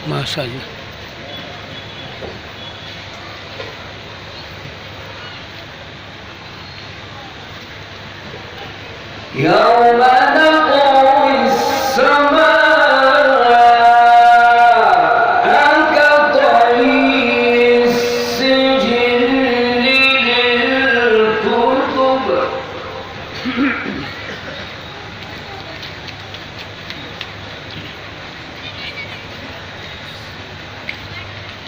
ما شاء الله. يوم نطوي السماء كطي السجل للكتب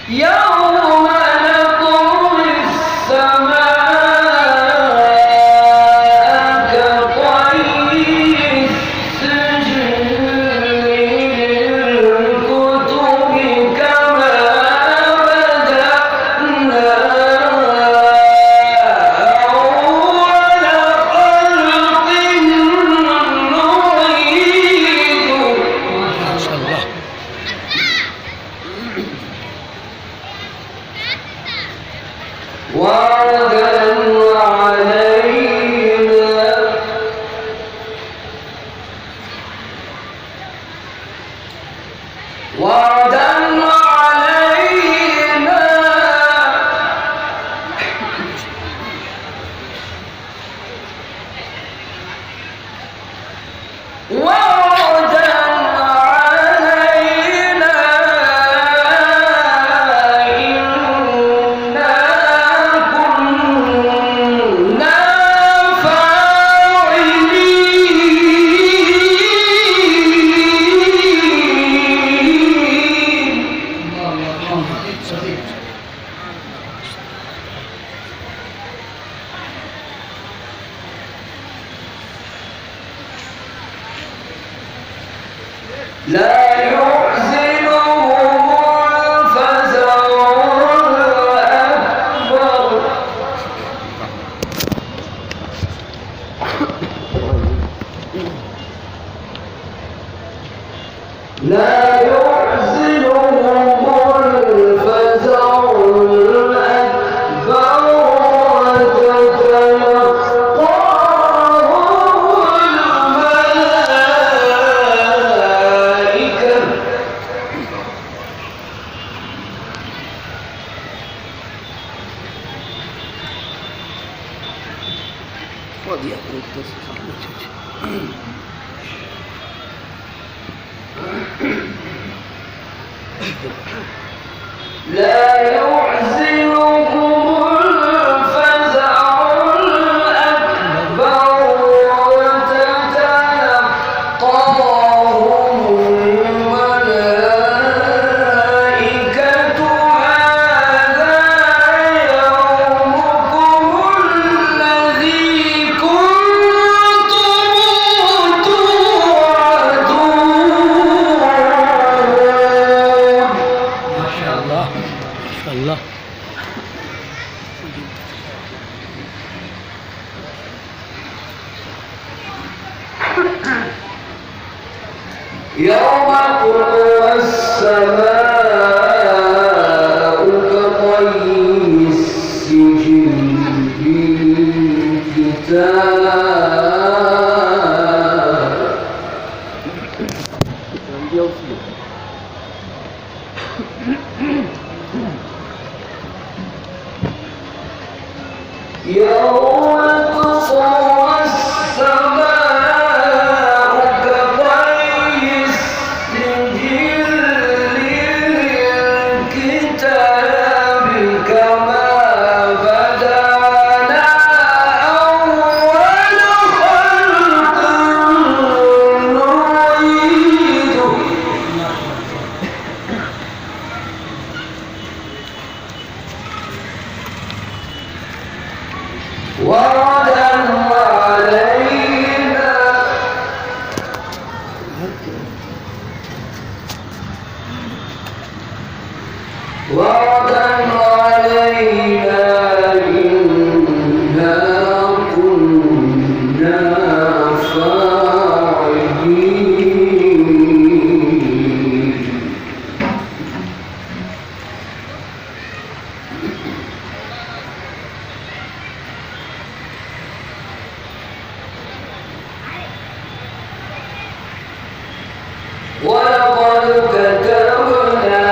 يوم نطوي السماء لا يحزنهم الفزع الأكبر لا يحزنهم الفزع الأكبر لا يحزنهم الفزع الأكبر وتتلقاهم الملائكة هذا يومكم الذي كنتم توعدون. ما شاء الله ما شاء الله. يوم تطوى السماء كطي السجل للكتاب يوم تطوى السماء كطي السجل للكتاب كما بدأنا أول خلق نعيده. وعدا علينا وعدا علينا إنا كنا فاعلين. ولقد كتبنا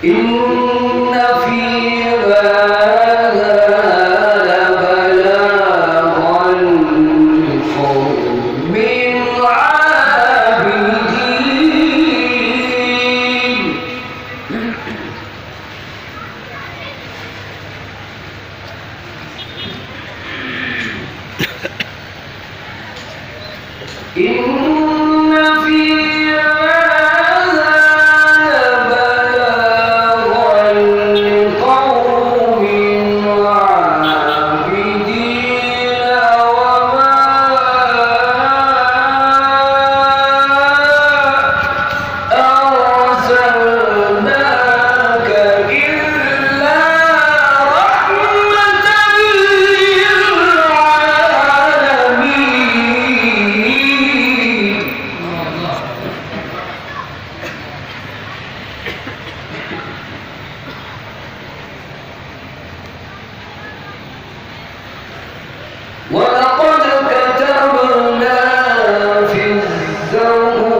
إن في هذا لبلاغا لقوم عابدين إن في هذا لبلاغا لقوم عابدين وما أرسلناك إلا رحمة للعالمين ولقد كتبنا في الزبور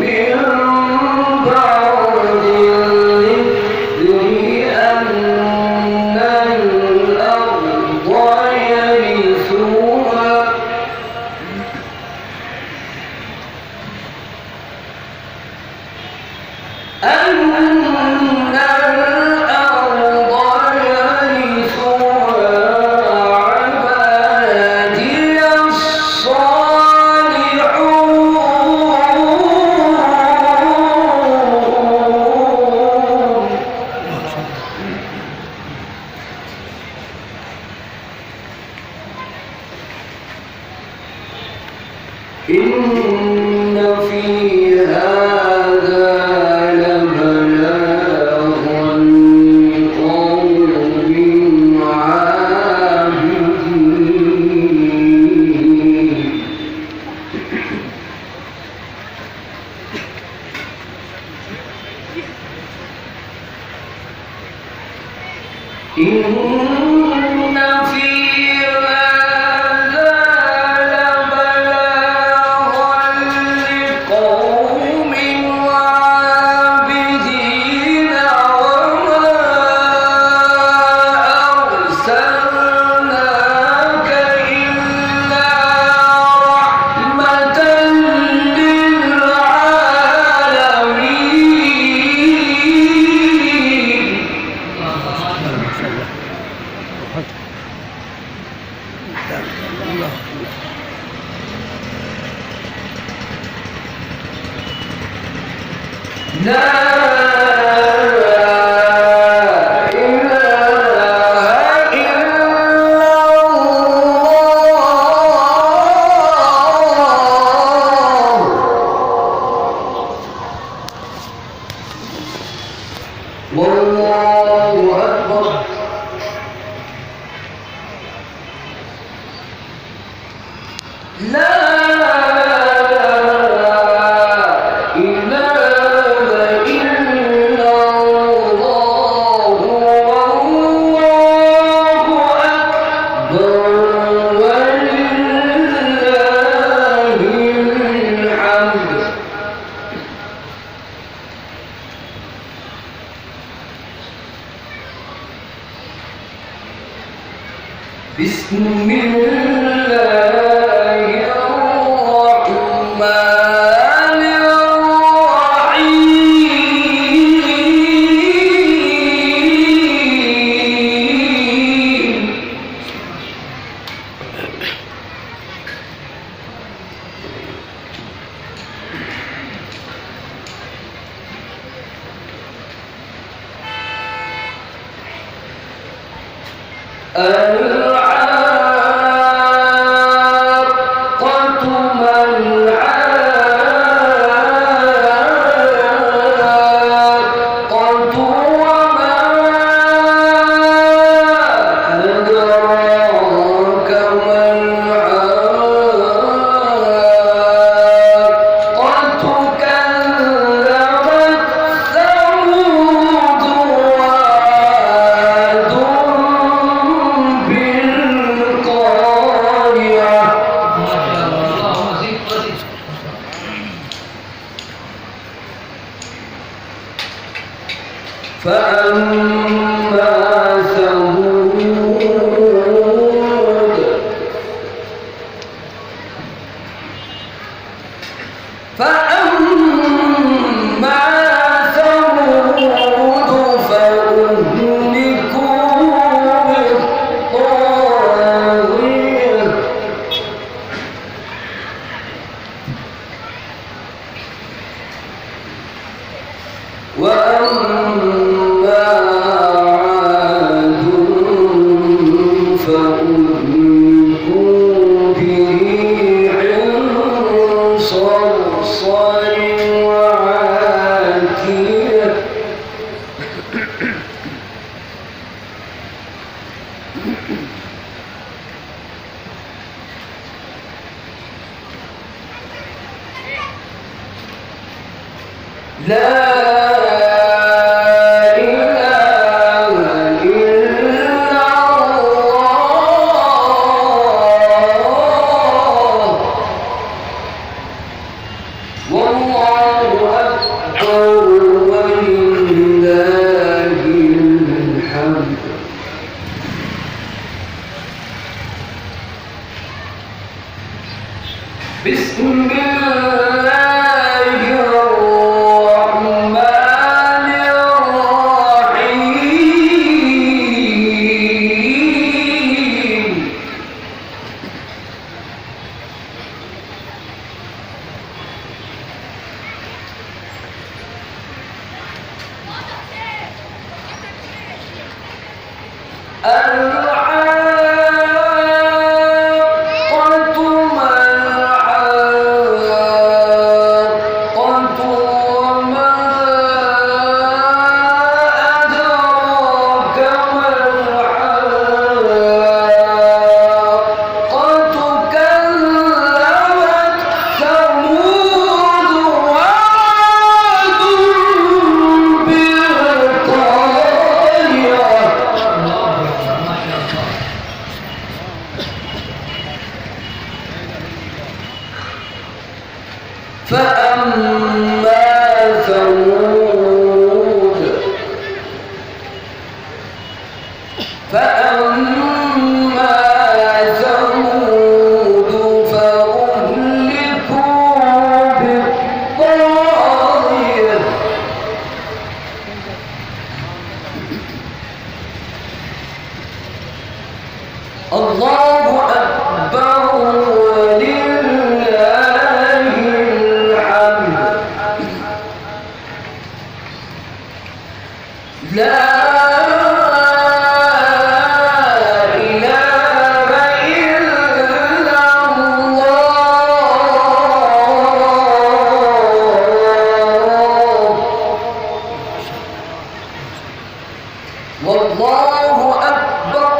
من بعد الذكر أن الأرض يرثها عبادي الصالحون إن في هذا لبلاغا لقوم عابدين إن في هذا لبلاغا لقوم عابدين وما أرسلناك إلا رحمة للعالمين لا إله إلا الله والله أكبر لا إله إلا الله والله أكبر ولله الحمد بسم الله الرحمن الرحيم العاقة ما العاقة وما أدراك ما العاقة كذبت ثمود وعاد بالقارعة فأما ثمود فأما ثمود فأهلكوا بالطاغية وأما عاد فأهلكوا بريح صرصر وعاتية لا إله إلا الله والله أكبر ولله الحمد بسم الله الرحمن الرحيم العاقة ما العاقة وما أدراك ما العاقة كذبت ثمود وعاد بالقارعة فأما ثمود فأهلكوا بالطاغية الله أكبر ولله الحمد لا إله إلا الله والله أكبر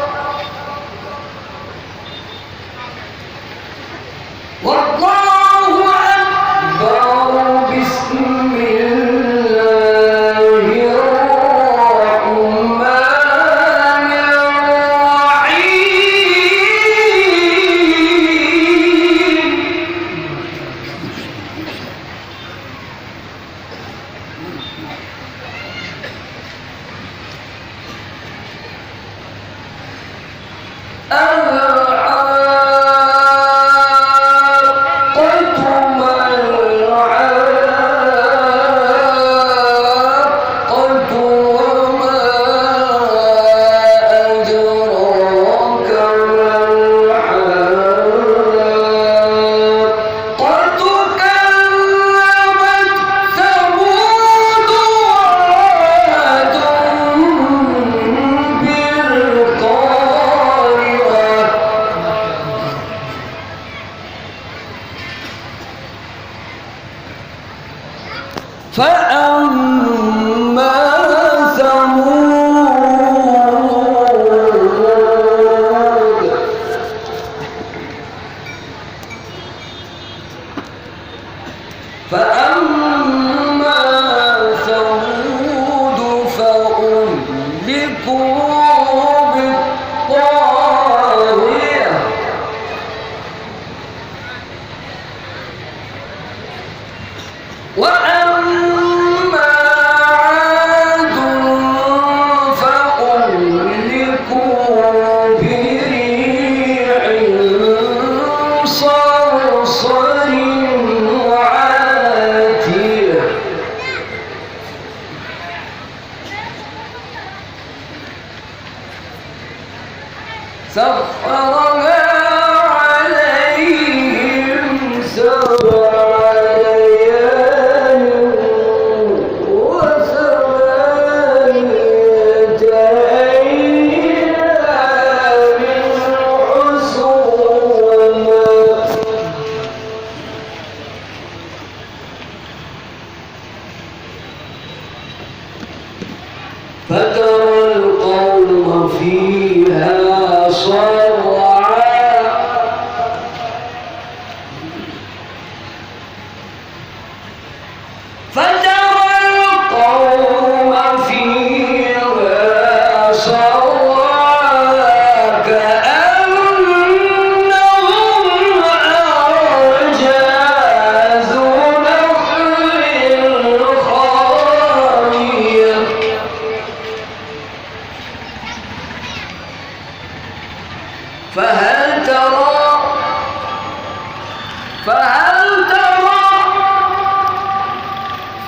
والله أكبر بسم الله الرحمن فأما ثمود فأما ثمود فأهلكوا بالطاغية وأما عاد بصر وعاتيه سخرها عليهم 7 ليال و8 أيام حسوما فترى القوم فيها صرعا فترى القوم فيها صرعا كأنهم أعجاز نخل خاوية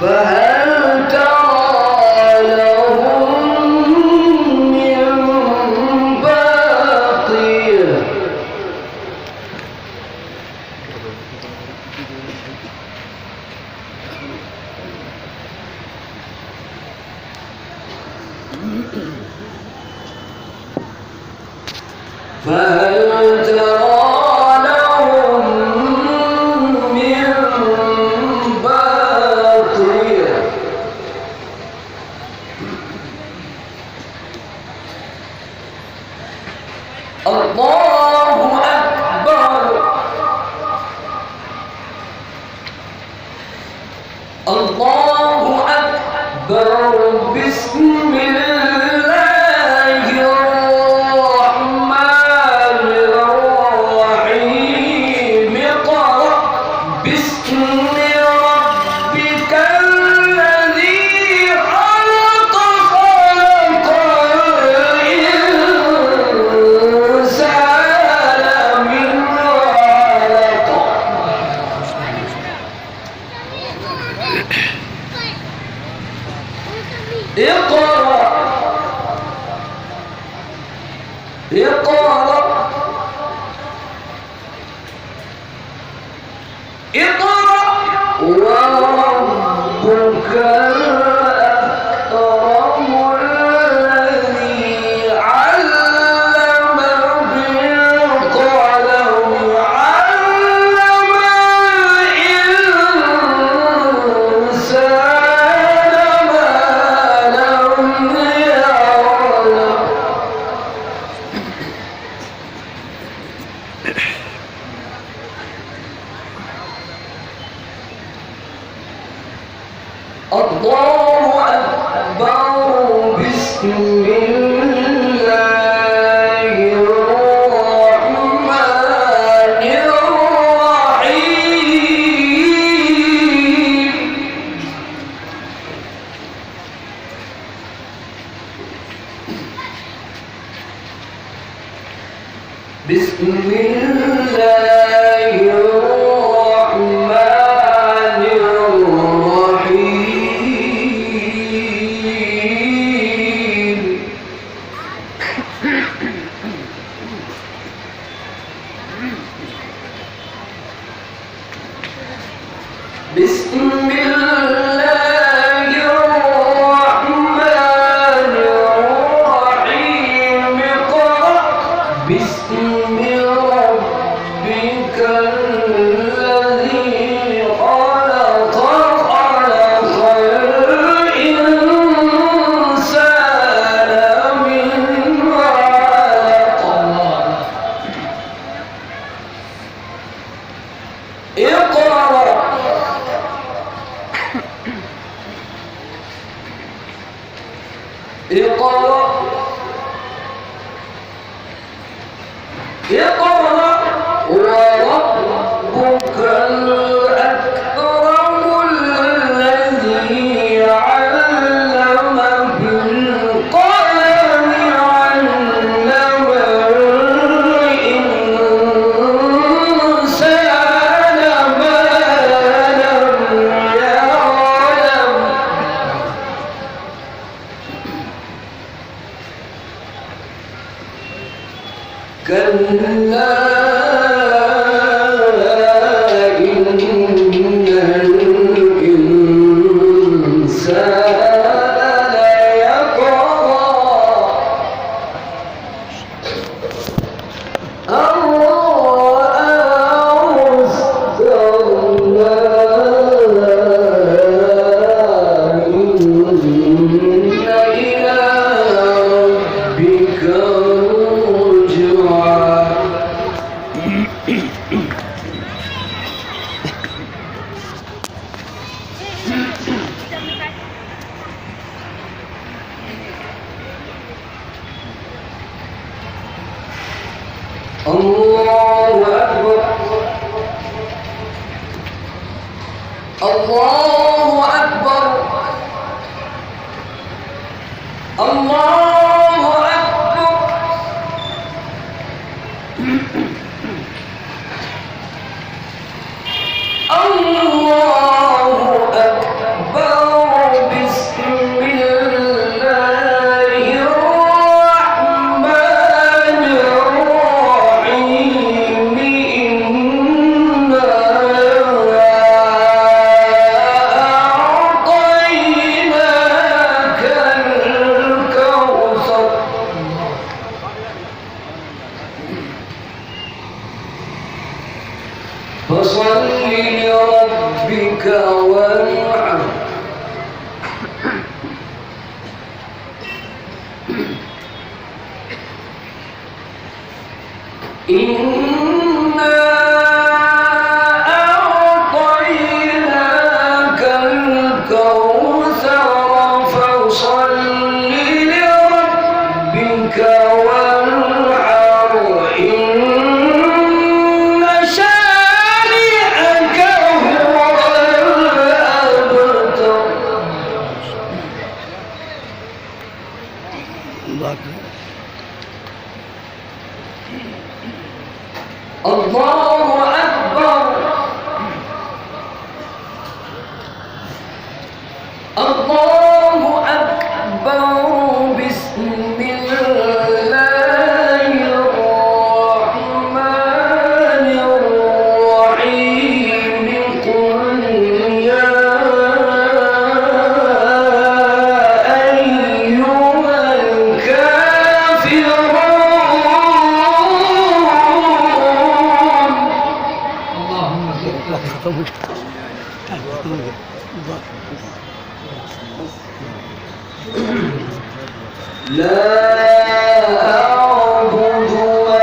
فهل ترى لهم من باقية فهل ترى لهم من باقية الله أكبر الله أكبر بسم الله الرحمن الرحيم اقرأ باسم ربك الذي خلق خلق الإنسان من علق اقرأ وربك الأكرم الذي علم بالقلم علم الإنسان ما لم يعلم الله أكبر بسم الله الرحمن الرحيم بسم الله الرحمن الرحيم بسم الله الرحمن الرحيم اقرأ باسم ربك الذي خلق خلق الإنسان من علق اقرأ وربك الأكرم الذي علم بالقلم علم الإنسان الله أكبر الله أكبر الله أكبر الله أكبر بسم الله الرحمن الرحيم إنا أعطيناك الكوثر فصل لربك وانحر إنا أعطيناك الكوثر فصل لربك وانحر إن شانئك هو الأبتر الله أكبر. الله أكبر الله أكبر بسم الله الرحمن الرحيم قل يا أيها الكافرون لا أعبد ما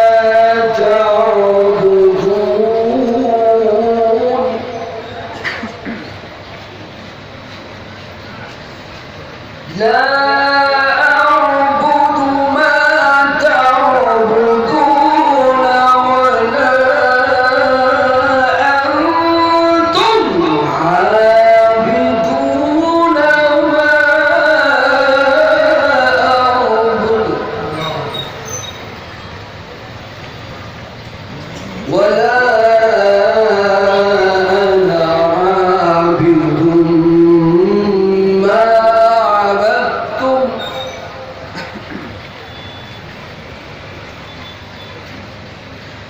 تعبدون لا أعبد ما تعبدون ولا أنتم عابدون ما أعبد ولا أنا عابد ما عبدتم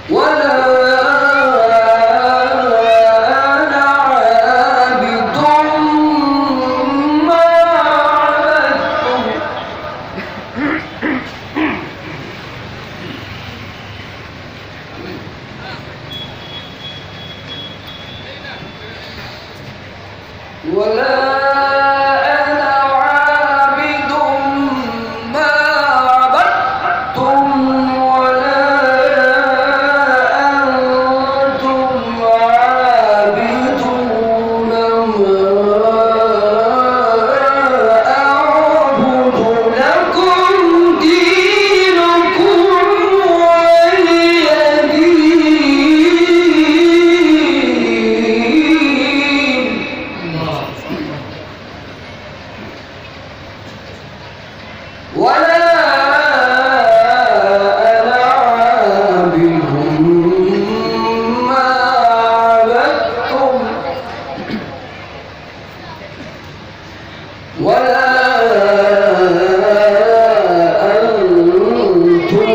ولا أنا عابد ما عبدتم ولا أنا عابد ما عبدتم ولا أنتم عابدون ما أعبد لكم دينكم ولي دين ولا أنا عابد ما عبدتم ولا أنتم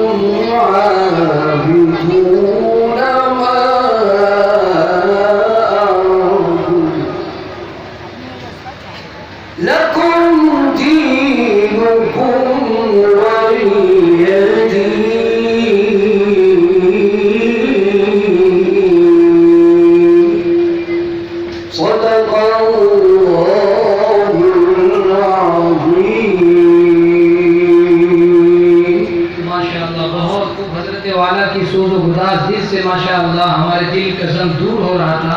عابدون ما أعبد لكم دينكم ولي دين صدق الله العظيم माशाअल्लाह बहुत खूब हजरत वाला की सोच गुदास दिल से माशाअल्लाह हमारे दिल का जंग दूर हो रहा था।